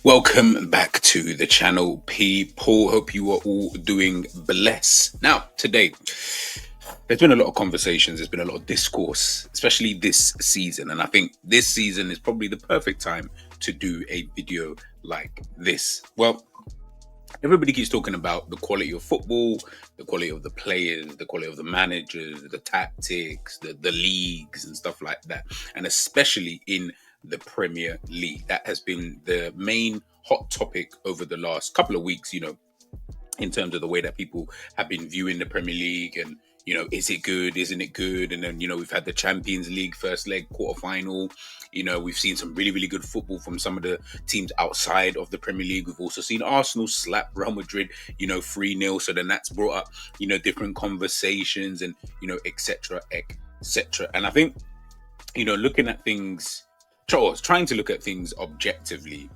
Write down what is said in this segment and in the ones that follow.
Welcome back to the channel, people. Hope you are all doing blessed. Now, today, there's been a lot of conversations, there's been a lot of discourse, especially this season. And I think this season is probably the perfect time to do a video like this. Well, everybody keeps talking about the quality of football, the quality of the players, the quality of the managers, the tactics, the leagues and stuff like that. And especially in the Premier League. That has been the main hot topic over the last couple of weeks, in terms of the way that people have been viewing the Premier League and, is it good? Isn't it good? And then, we've had the Champions League first leg quarterfinal. We've seen some really, really good football from some of the teams outside of the Premier League. We've also seen Arsenal slap Real Madrid, 3-0. So then that's brought up, different conversations and, etc., etc. And I think, looking at things, trying to look at things objectively,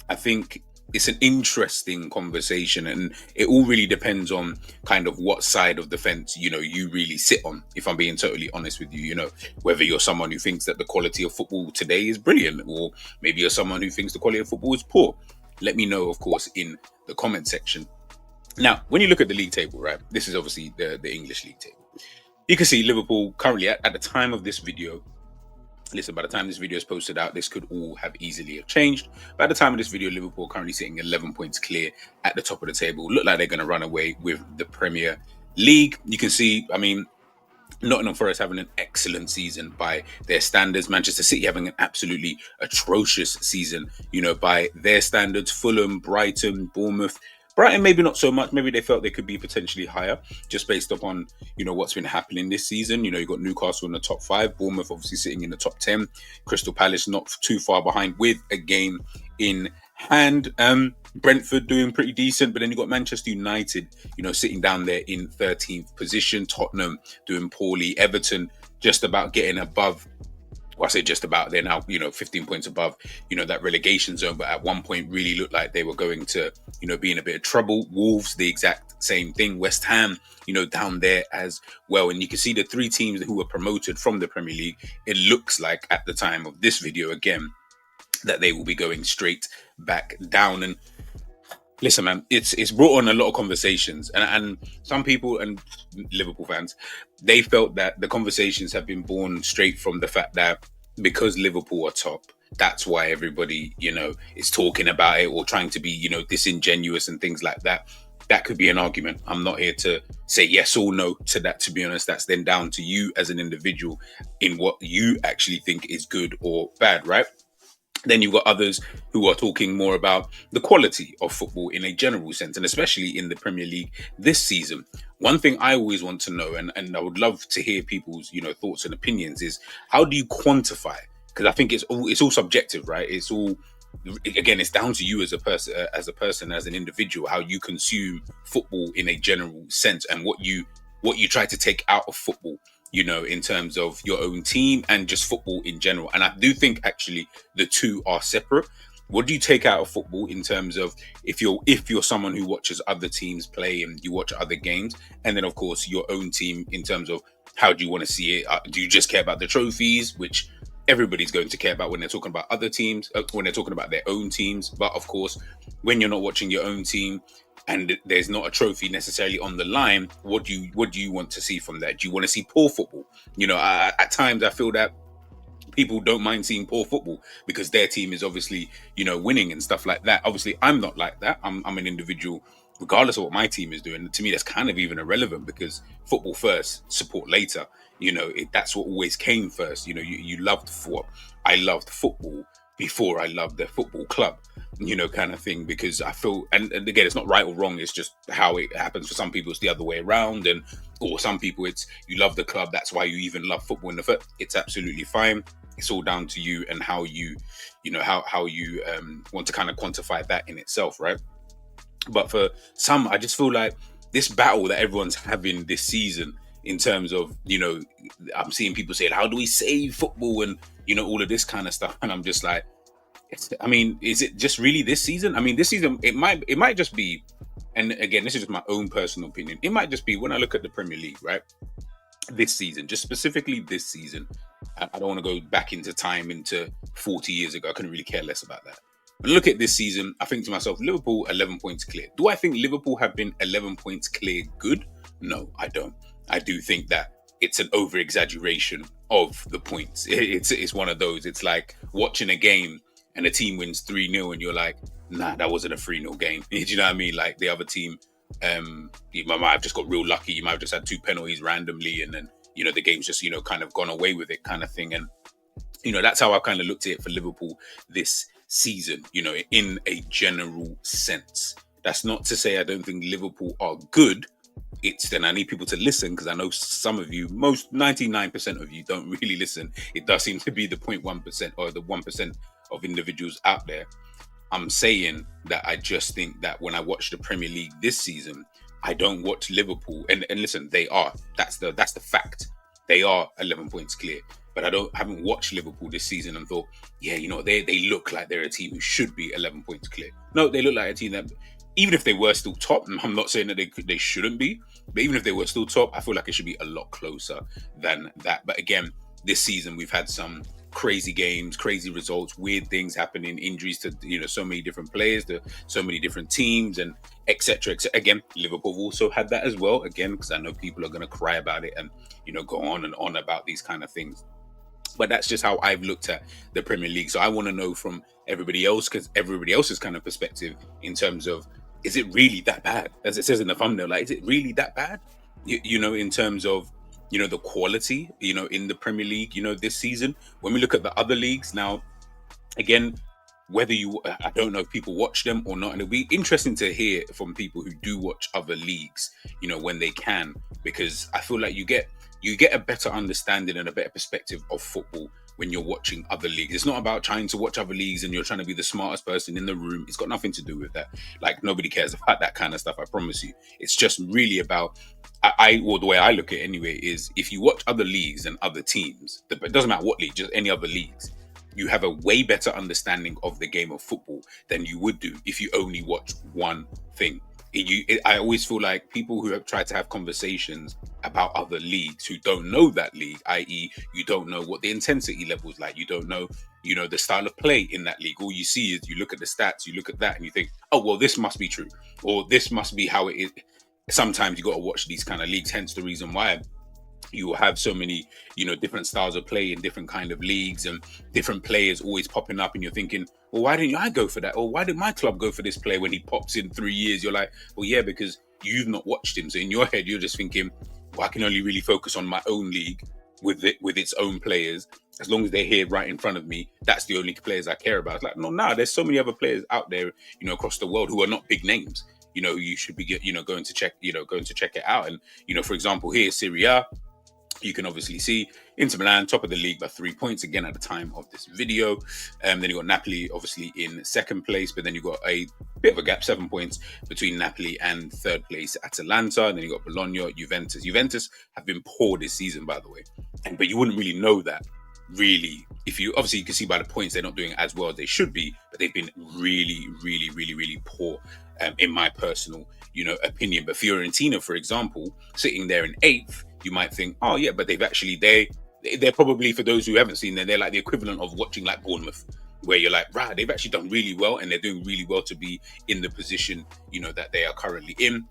I think it's an interesting conversation, and it all really depends on kind of what side of the fence you really sit on. If I'm being totally honest with you, whether you're someone who thinks that the quality of football today is brilliant, or maybe you're someone who thinks the quality of football is poor. Let me know, of course, in the comment section. Now, when you look at the league table, right, this is obviously the English league table. You can see Liverpool currently at the time of this video. Listen, by the time this video is posted out, this could all have easily have changed. By the time of this video, Liverpool currently sitting 11 points clear at the top of the table. Look like they're going to run away with the Premier League. You can see, Nottingham Forest having an excellent season by their standards. Manchester City having an absolutely atrocious season, by their standards. Fulham, Brighton, Bournemouth. Brighton, maybe not so much. Maybe they felt they could be potentially higher just based upon, what's been happening this season. You've got Newcastle in the top 5. Bournemouth obviously sitting in the top 10. Crystal Palace not too far behind with a game in hand. Brentford doing pretty decent. But then you've got Manchester United, sitting down there in 13th position. Tottenham doing poorly. Everton just about getting above. Well, I say just about, they're now, 15 points above, that relegation zone. But at one point really looked like they were going to, be in a bit of trouble. Wolves, the exact same thing. West Ham, down there as well. And you can see the 3 teams who were promoted from the Premier League. It looks like at the time of this video, again, that they will be going straight back down. And listen, man, it's brought on a lot of conversations. And some people and Liverpool fans, they felt that the conversations have been born straight from the fact that because Liverpool are top, that's why everybody, is talking about it or trying to be, disingenuous and things like that. That could be an argument. I'm not here to say yes or no to that, to be honest. That's then down to you as an individual in what you actually think is good or bad, right? Then you've got others who are talking more about the quality of football in a general sense, and especially in the Premier League this season. One thing I always want to know, and I would love to hear people's, thoughts and opinions, is how do you quantify? Because I think it's all subjective, right? It's all, again, it's down to you as a person, as an individual, how you consume football in a general sense and what you try to take out of football, in terms of your own team and just football in general. And I do think actually the two are separate. What do you take out of football in terms of if you're someone who watches other teams play and you watch other games, and then of course your own team in terms of how do you want to see it? Do you just care about the trophies, which everybody's going to care about when they're talking about other teams, when they're talking about their own teams? But of course, when you're not watching your own team and there's not a trophy necessarily on the line, what do you want to see from that? Do you want to see poor football? At times I feel that people don't mind seeing poor football because their team is obviously, winning and stuff like that. Obviously, I'm not like that. I'm an individual, regardless of what my team is doing. To me, that's kind of even irrelevant because football first, support later. That's what always came first. You loved what I loved football before I loved the football club, kind of thing, because I feel, and again, it's not right or wrong, it's just how it happens. For some people, it's the other way around, or some people, it's you love the club, that's why you even love football in the first. It's absolutely fine. It's all down to you and how you want to kind of quantify that in itself, right? But for some, I just feel like this battle that everyone's having this season in terms of, I'm seeing people saying, how do we save football and, all of this kind of stuff. And I'm just like, is it just really this season? This season, it might just be, and again, this is just my own personal opinion. It might just be when I look at the Premier League, right? This season, just specifically this season, I don't want to go back into time into 40 years ago. I couldn't really care less about that. When I look at this season, I think to myself, Liverpool 11 points clear. Do I think Liverpool have been 11 points clear good? No, I don't. I do think that it's an over exaggeration of the points. It's one of those. It's like watching a game and a team wins 3-0 and you're like, nah, that wasn't a 3-0 game. Do you know what I mean? Like the other team, you might have just got real lucky. You might have just had 2 penalties randomly and then, the game's just, kind of gone away with it kind of thing. And, that's how I kind of looked at it for Liverpool this season, in a general sense. That's not to say I don't think Liverpool are good. It's then I need people to listen because I know some of you, most 99% of you don't really listen. It does seem to be the 0.1% or the 1% of individuals out there. I'm saying that I just think that when I watch the Premier League this season, I don't watch Liverpool. And listen, they are. That's the fact. They are 11 points clear. But haven't watched Liverpool this season and thought, yeah, they look like they're a team who should be 11 points clear. No, they look like a team that, even if they were still top, I'm not saying that they shouldn't be, but even if they were still top, I feel like it should be a lot closer than that. But again, this season we've had some crazy games, crazy results, weird things happening, injuries to so many different players, to so many different teams, and etc. Again, Liverpool also had that as well. Again, because I know people are going to cry about it and go on and on about these kind of things. But that's just how I've looked at the Premier League. So I want to know from everybody else, because everybody else's kind of perspective in terms of, is it really that bad? As it says in the thumbnail, like, is it really that bad? In terms of, the quality, in the Premier League, this season. When we look at the other leagues now, again, I don't know if people watch them or not. And it'll be interesting to hear from people who do watch other leagues, when they can, because I feel like you get a better understanding and a better perspective of football when you're watching other leagues. It's not about trying to watch other leagues and you're trying to be the smartest person in the room. It's got nothing to do with that. Like, nobody cares about that kind of stuff, I promise you. It's just really about, or the way I look at it anyway, is if you watch other leagues and other teams, it doesn't matter what league, just any other leagues, you have a way better understanding of the game of football than you would do if you only watch one thing. I always feel like people who have tried to have conversations about other leagues who don't know that league, i.e., you don't know what the intensity level is like, you don't know, the style of play in that league. All you see is you look at the stats, you look at that, and you think, oh, well, this must be true, or this must be how it is. Sometimes you got to watch these kind of leagues. Hence the reason why you will have so many, different styles of play in different kind of leagues and different players always popping up, and you're thinking, well, why didn't I go for that? Or why did my club go for this player when he pops in 3 years? You're like, well, yeah, because you've not watched him. So in your head, you're just thinking, well, I can only really focus on my own league with its own players. As long as they're here right in front of me, that's the only players I care about. It's like, no, there's so many other players out there, across the world who are not big names. You should be, going to check it out. And, for example, here, Serie A, you can obviously see Inter Milan, top of the league by 3 points, again, at the time of this video. Then you got Napoli, obviously, in second place. But then you got a bit of a gap, 7 points between Napoli and third place Atalanta. And then you got Bologna, Juventus. Juventus have been poor this season, by the way. But you wouldn't really know that, really. If you can see by the points, they're not doing as well as they should be. But they've been really, really, really, really poor, in my personal, opinion. But Fiorentina, for example, sitting there in 8th, you might think, oh yeah, but they're probably, for those who haven't seen them, they're like the equivalent of watching like Bournemouth, where you're like, right, they've actually done really well and they're doing really well to be in the position, that they are currently in.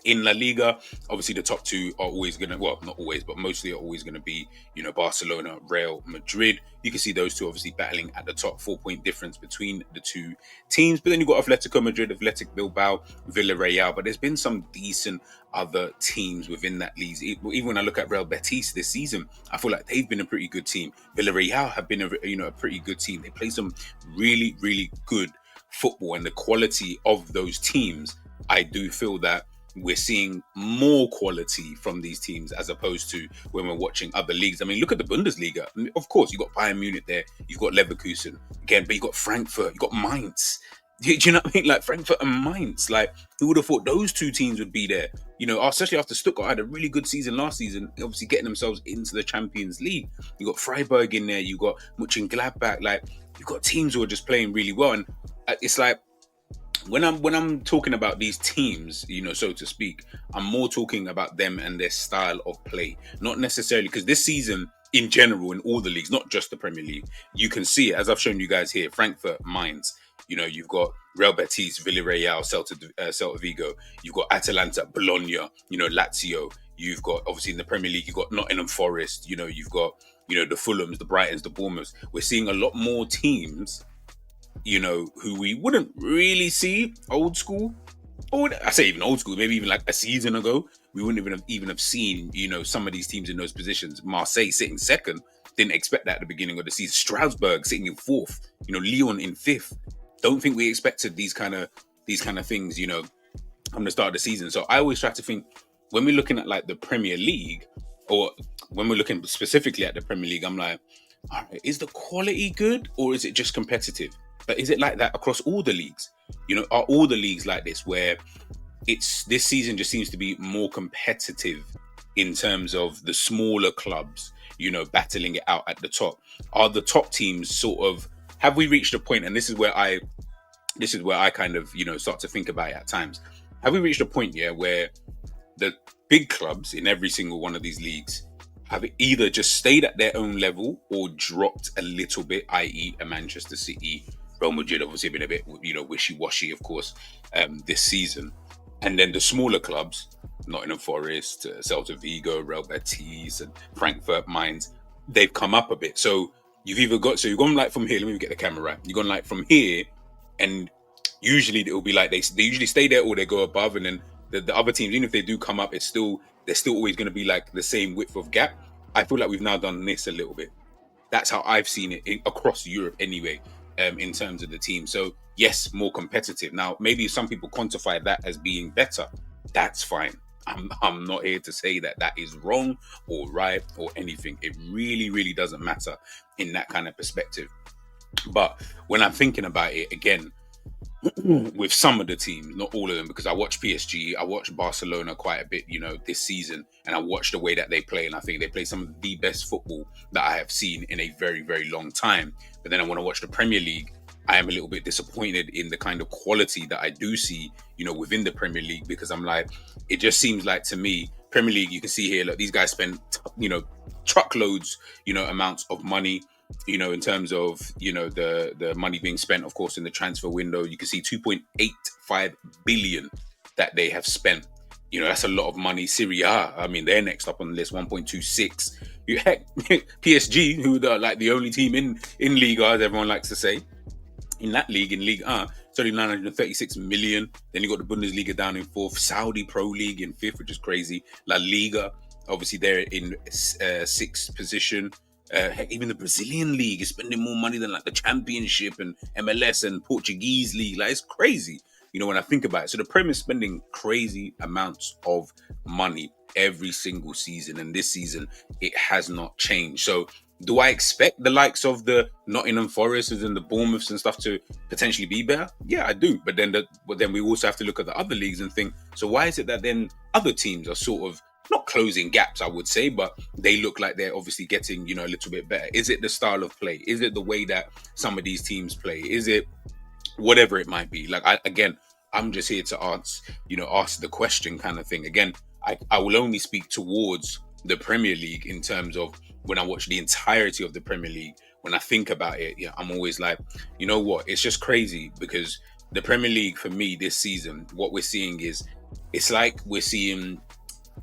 In La Liga, obviously the top two are always going to, well, not always, but mostly are always going to be, Barcelona, Real Madrid. You can see those two obviously battling at the top, 4-point difference between the two teams. But then you've got Atletico Madrid, Athletic Bilbao, Villarreal. But there's been some decent other teams within that league. Even when I look at Real Betis this season, I feel like they've been a pretty good team. Villarreal have been a pretty good team. They play some really, really good football, and the quality of those teams, I do feel that we're seeing more quality from these teams as opposed to when we're watching other leagues. I mean, look at the Bundesliga. I mean, of course, you've got Bayern Munich there, you've got Leverkusen again, but you've got Frankfurt, you've got Mainz. Do you know what I mean? Like Frankfurt and Mainz. Like, who would have thought those two teams would be there? Especially after Stuttgart had a really good season last season, obviously getting themselves into the Champions League. You got Freiburg in there, you got Mönchengladbach. Like, you've got teams who are just playing really well, and it's like, when I'm talking about these teams, so to speak, I'm more talking about them and their style of play, not necessarily, because this season in general in all the leagues, not just the Premier League, you can see it, as I've shown you guys here, Frankfurt, Mainz, You've got Real Betis, Villarreal, Celta Vigo. You've got Atalanta, Bologna, Lazio. You've got, obviously, in the Premier League, you've got Nottingham Forest. You've got, the Fulhams, the Brightons, the Bournemouths. We're seeing a lot more teams, who we wouldn't really see old school. Or I say even old school, maybe even like a season ago, we wouldn't even have seen, some of these teams in those positions. Marseille sitting second, didn't expect that at the beginning of the season. Strasbourg sitting in fourth, Lyon in fifth. Don't think we expected these kind of things, from the start of the season. So I always try to think, when we're looking at like the Premier League, or when we're looking specifically at the Premier League, I'm like, all right, is the quality good, or is it just competitive? But is it like that across all the leagues? Are all the leagues like this, where this season just seems to be more competitive in terms of the smaller clubs, battling it out at the top? Are the top teams sort of, have we reached a point, and this is where I kind of, start to think about it at times. Have we reached a point, where the big clubs in every single one of these leagues have either just stayed at their own level or dropped a little bit, i.e. a Manchester City, Real Madrid obviously been a bit, wishy-washy, of course, this season. And then the smaller clubs, Nottingham Forest, Celta Vigo, Real Betis, and Frankfurt Mainz, they've come up a bit. So you've gone like from here, let me get the camera right. You've gone like from here, and usually it'll be like they usually stay there or they go above, and then the other teams, even if they do come up, they're still always going to be like the same width of gap. I feel like we've now done this a little bit. That's how I've seen it across Europe anyway, in terms of the team. So yes, more competitive. Now, maybe some people quantify that as being better. That's fine. I'm not here to say that is wrong or right or anything. It really, really doesn't matter in that kind of perspective. But when I'm thinking about it again, with some of the teams, not all of them, because I watch PSG, I watch Barcelona quite a bit, this season, and I watch the way that they play, and I think they play some of the best football that I have seen in a very, very long time. But then I want to watch the Premier League. I am a little bit disappointed in the kind of quality that I do see, within the Premier League, because I'm like, it just seems like to me, Premier League, you can see here, look, these guys spend, truckloads, amounts of money, in terms of, the money being spent, of course, in the transfer window. You can see 2.85 billion that they have spent. That's a lot of money. Serie A, I mean, they're next up on the list, 1.26. Heck, PSG, who are like the only team in Liga, as everyone likes to say, in that league, in Ligue 1, it's only 936 million. Then you got the Bundesliga down in fourth, Saudi Pro League in fifth, which is crazy. La Liga, obviously, they're in sixth position. Heck, even the Brazilian league is spending more money than like the Championship and MLS and Portuguese league. Like, it's crazy, when I think about it. So the Premier is spending crazy amounts of money every single season, and this season it has not changed. So do I expect the likes of the Nottingham Forests and the Bournemouths and stuff to potentially be better? Yeah, I do. But then we also have to look at the other leagues and think, so why is it that then other teams are sort of not closing gaps, I would say, but they look like they're obviously getting, a little bit better? Is it the style of play? Is it the way that some of these teams play? Is it whatever it might be? Like, I'm just here to ask the question kind of thing. Again, I will only speak towards the Premier League in terms of when I watch the entirety of the Premier League. When I think about it, I'm always like, you know what? It's just crazy, because the Premier League for me this season, what we're seeing is, it's like we're seeing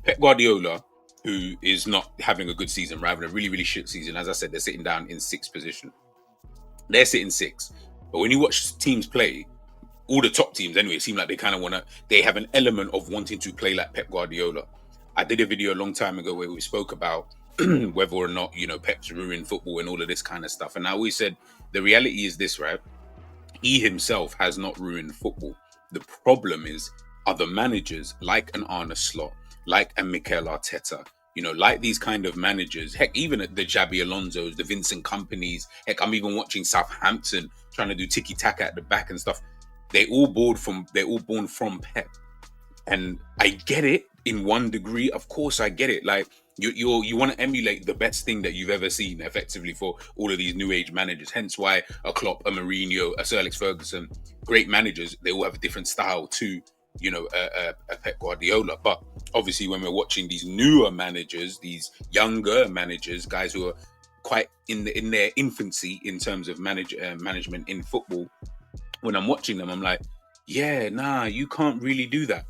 Pep Guardiola, who is not having a good season, rather than a really, really shit season. As I said, they're sitting down in sixth position. They're sitting sixth. But when you watch teams play, all the top teams anyway, seem like they have an element of wanting to play like Pep Guardiola. I did a video a long time ago where we spoke about whether or not, Pep's ruined football and all of this kind of stuff. And I always said, the reality is this, right? He himself has not ruined football. The problem is other managers like an Arne Slot, like a Mikel Arteta, like these kind of managers. Heck, even at the Xabi Alonso's, the Vincent Kompany's. Heck, I'm even watching Southampton trying to do tiki-taka at the back and stuff. They're all born from Pep. And I get it in one degree. Of course, I get it. Like, you want to emulate the best thing that you've ever seen, effectively, for all of these new age managers. Hence why a Klopp, a Mourinho, a Sir Alex Ferguson, great managers, they all have a different style to, a Pep Guardiola. But obviously, when we're watching these newer managers, these younger managers, guys who are quite in their infancy in terms of management in football, when I'm watching them, I'm like, yeah, nah, you can't really do that.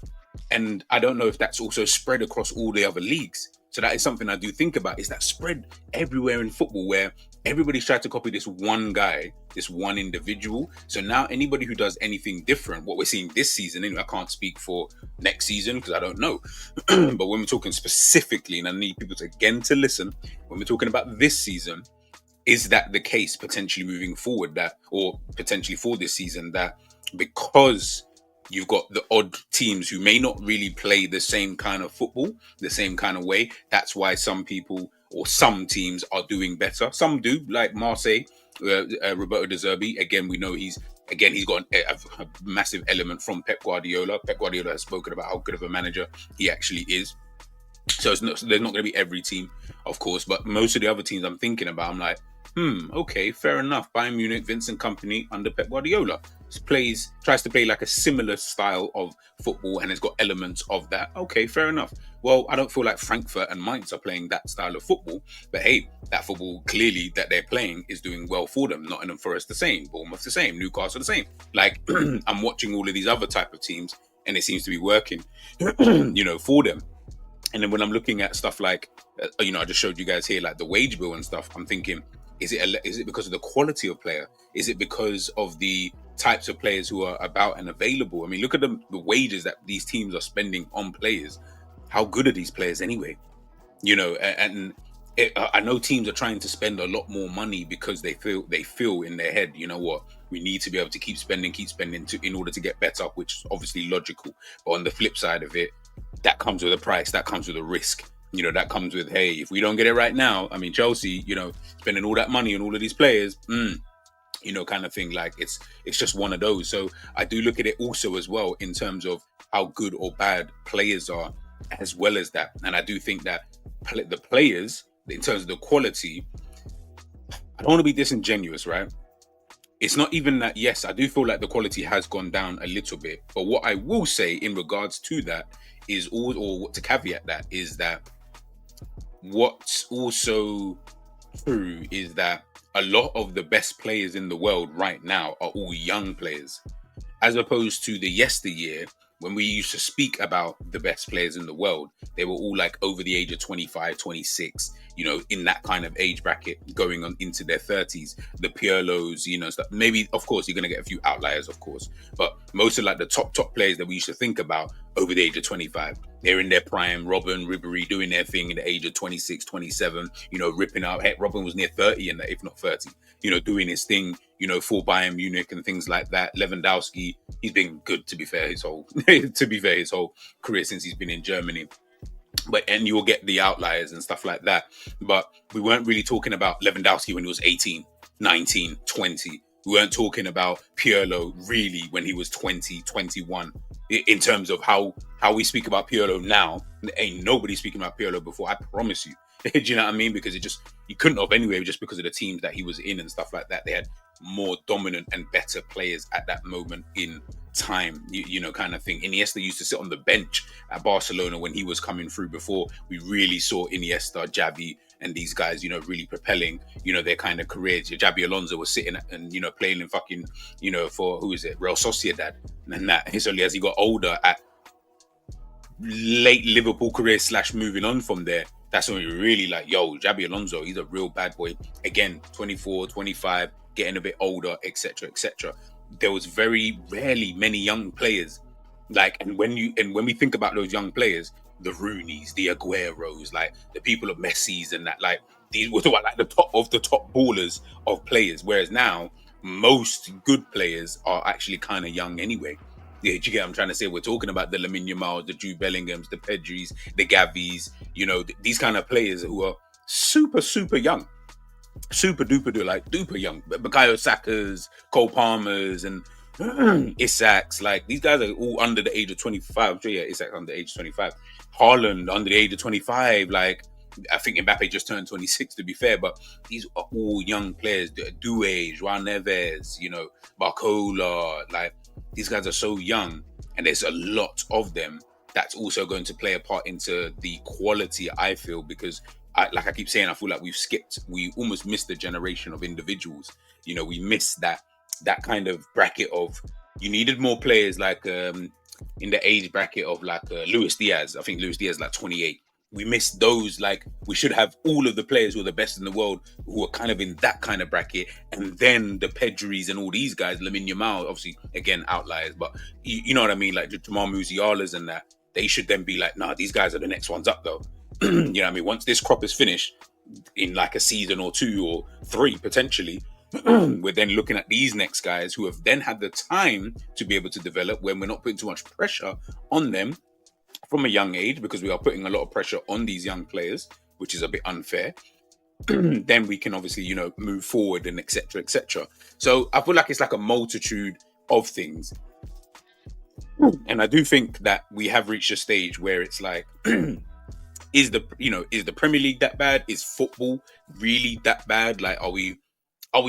And I don't know if that's also spread across all the other leagues. So that is something I do think about, is that spread everywhere in football, where everybody's tried to copy this one guy, this one individual. So now anybody who does anything different, what we're seeing this season, anyway, I can't speak for next season because I don't know. But when we're talking specifically, and I need people to again to listen, when we're talking about this season, is that the case potentially moving forward, that, or potentially for this season, that because you've got the odd teams who may not really play the same kind of football, the same kind of way, that's why some people or some teams are doing better. Some do, like Marseille, Roberto De Zerbi. Again, we know he's got a massive element from Pep Guardiola. Pep Guardiola has spoken about how good of a manager he actually is. So there's not going to be every team, of course, but most of the other teams I'm thinking about, I'm like, okay, fair enough. Bayern Munich, Vincent Kompany under Pep Guardiola tries to play like a similar style of football and has got elements of that. Okay, fair enough. Well, I don't feel like Frankfurt and Mainz are playing that style of football, but hey, that football clearly that they're playing is doing well for them. Nottingham Forest the same, Bournemouth the same, Newcastle the same. Like I'm watching all of these other type of teams and it seems to be working, for them. And then when I'm looking at stuff like, I just showed you guys here, like the wage bill and stuff, I'm thinking, is it because of the quality of player? Is it because of the types of players who are about and available? I mean, look at the wages that these teams are spending on players. How good are these players anyway? I know teams are trying to spend a lot more money because they feel in their head, you know what, we need to be able to keep spending in order to get better, which is obviously logical. But on the flip side of it, that comes with a price, that comes with a risk. That comes with, hey, if we don't get it right now, I mean, Chelsea, spending all that money on all of these players, kind of thing. Like it's just one of those. So I do look at it also as well in terms of how good or bad players are, as well as that. And I do think that the players, in terms of the quality, I don't want to be disingenuous, right? It's not even that, yes, I do feel like the quality has gone down a little bit. But what I will say in regards to that is, or to caveat that, is that what's also true is that a lot of the best players in the world right now are all young players, as opposed to the yesteryear when we used to speak about the best players in the world. They were all like over the age of 25, 26, in that kind of age bracket, going on into their 30s. The Pirlos, stuff. Maybe, of course, you're going to get a few outliers, of course, but most of like the top players that we used to think about over the age of 25, they're in their prime. Robben, Ribéry doing their thing in the age of 26, 27, ripping out. Heck, Robben was near 30 in that, if not 30, doing his thing, for Bayern Munich and things like that. Lewandowski, he's been good, to be fair, his whole career since he's been in Germany. And you'll get the outliers and stuff like that. But we weren't really talking about Lewandowski when he was 18, 19, 20. We weren't talking about Pirlo really when he was 20, 21. In terms of how we speak about Pirlo now, ain't nobody speaking about Pirlo before, I promise you. Do you know what I mean? Because you couldn't have anyway, just because of the teams that he was in and stuff like that. They had more dominant and better players at that moment in time, kind of thing. Iniesta used to sit on the bench at Barcelona when he was coming through. Before we really saw Iniesta, Xavi, and these guys, really propelling, their kind of careers. Xabi Alonso was sitting and, playing in fucking, for, who is it, Real Sociedad. And that, it's only as he got older at late Liverpool career / moving on from there, that's when we really like, Xabi Alonso, he's a real bad boy. Again, 24, 25, getting a bit older, etc., etc. There was very rarely many young players. Like, and when we think about those young players, the Rooneys, the Agueros, like the people of Messi's and that, like these were like the top of the top ballers of players. Whereas now, most good players are actually kind of young anyway. Yeah, do you get what I'm trying to say? We're talking about the Lamine Yamals, the Jude Bellinghams, the Pedris, the Gavis, these kind of players who are super, super young. Super duper, like duper young. Bukayo Saka's, Cole Palmer's, and Isak's, like these guys are all under the age of 25. I'm sure, Isak's under the age of 25. Haaland under the age of 25. Like, I think Mbappe just turned 26, to be fair, but these are all young players. Doué, João Neves, Barcola, like these guys are so young, and there's a lot of them. That's also going to play a part into the quality, I feel, because like I keep saying, I feel like we almost missed the generation of individuals. We missed that that kind of bracket of, you needed more players like in the age bracket of like Luis Diaz. I think Luis Diaz like 28. We missed those. Like, we should have all of the players who are the best in the world who are kind of in that kind of bracket, and then the Pedris and all these guys, Lamine Yamal, obviously again outliers, but you know what I mean, like the Jamal Musialas and that. They should then be like, nah, these guys are the next ones up though. You know what I mean? Once this crop is finished in like a season or 2 or 3 potentially, we're then looking at these next guys who have then had the time to be able to develop, when we're not putting too much pressure on them from a young age, because we are putting a lot of pressure on these young players, which is a bit unfair. Then we can obviously, you know, move forward and etc etc. So I feel like it's like a multitude of things, and I do think that we have reached a stage where it's like, is the Premier League that bad? Is football really that bad? Like, are we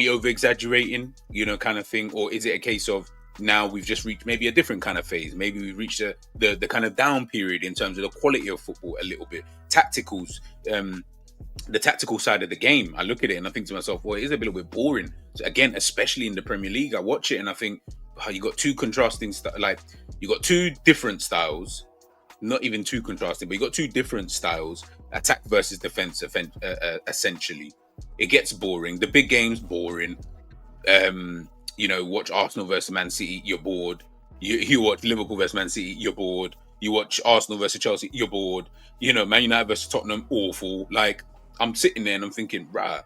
over exaggerating, you know, kind of thing? Or is it a case of now we've just reached maybe a different kind of phase? Maybe we've reached the kind of down period in terms of the quality of football a little bit. Tacticals, the tactical side of the game, I look at it and I think to myself, well, it is a little bit boring. So again, especially in the Premier League, I watch it and I think, oh, you got two contrasting, like, you got two different styles, not even too contrasting, but you got two different styles, attack versus defense, essentially. It gets boring. The big games, boring. You know, watch Arsenal versus Man City, you're bored. You watch Liverpool versus Man City, you're bored. You watch Arsenal versus Chelsea, you're bored. You know, Man United versus Tottenham, awful. Like, I'm sitting there and I'm thinking, right.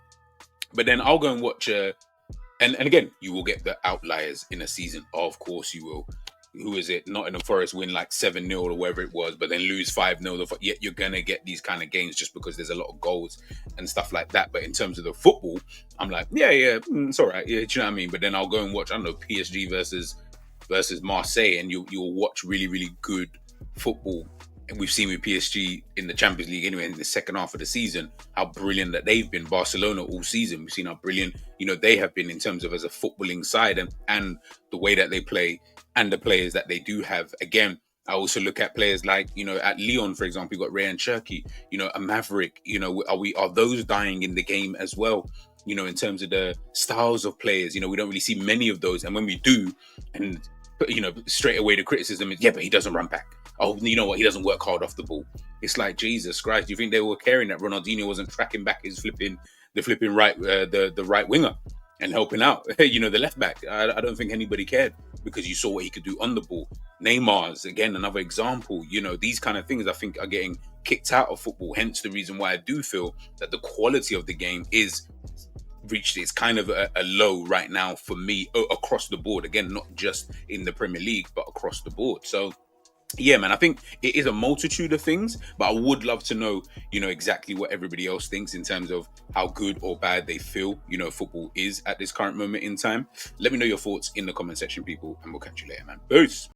But then I'll go and watch and again, you will get the outliers in a season. Of course you will. Who is it? Nottingham Forest win like 7-0 or whatever it was, but then lose 5-0. Yet you're going to get these kind of games just because there's a lot of goals and stuff like that. But in terms of the football, I'm like, yeah, it's all right. Yeah, do you know what I mean? But then I'll go and watch, I don't know, PSG versus Marseille, and you'll watch really, really good football. And we've seen with PSG in the Champions League anyway, in the second half of the season, how brilliant that they've been. Barcelona all season, we've seen how brilliant, you know, they have been in terms of as a footballing side and the way that they play and the players that they do have. Again, I also look at players like, you know, at Lyon, for example, you've got Ryan Cherki, you know, a Maverick, you know, are those dying in the game as well? You know, in terms of the styles of players, you know, we don't really see many of those. And when we do, and, you know, straight away the criticism is, yeah, but he doesn't run back. Oh, you know what? He doesn't work hard off the ball. It's like, Jesus Christ. Do you think they were caring that Ronaldinho wasn't tracking back his flipping right, the right winger and helping out, you know, the left back? I don't think anybody cared, because you saw what he could do on the ball. Neymar's, again, another example. You know, these kind of things I think are getting kicked out of football. Hence the reason why I do feel that the quality of the game is reached its kind of a low right now for me across the board. Again, not just in the Premier League, but across the board. So yeah, man, I think it is a multitude of things, but I would love to know, you know, exactly what everybody else thinks in terms of how good or bad they feel, you know, football is at this current moment in time. Let me know your thoughts in the comment section, people, and we'll catch you later, man. Peace.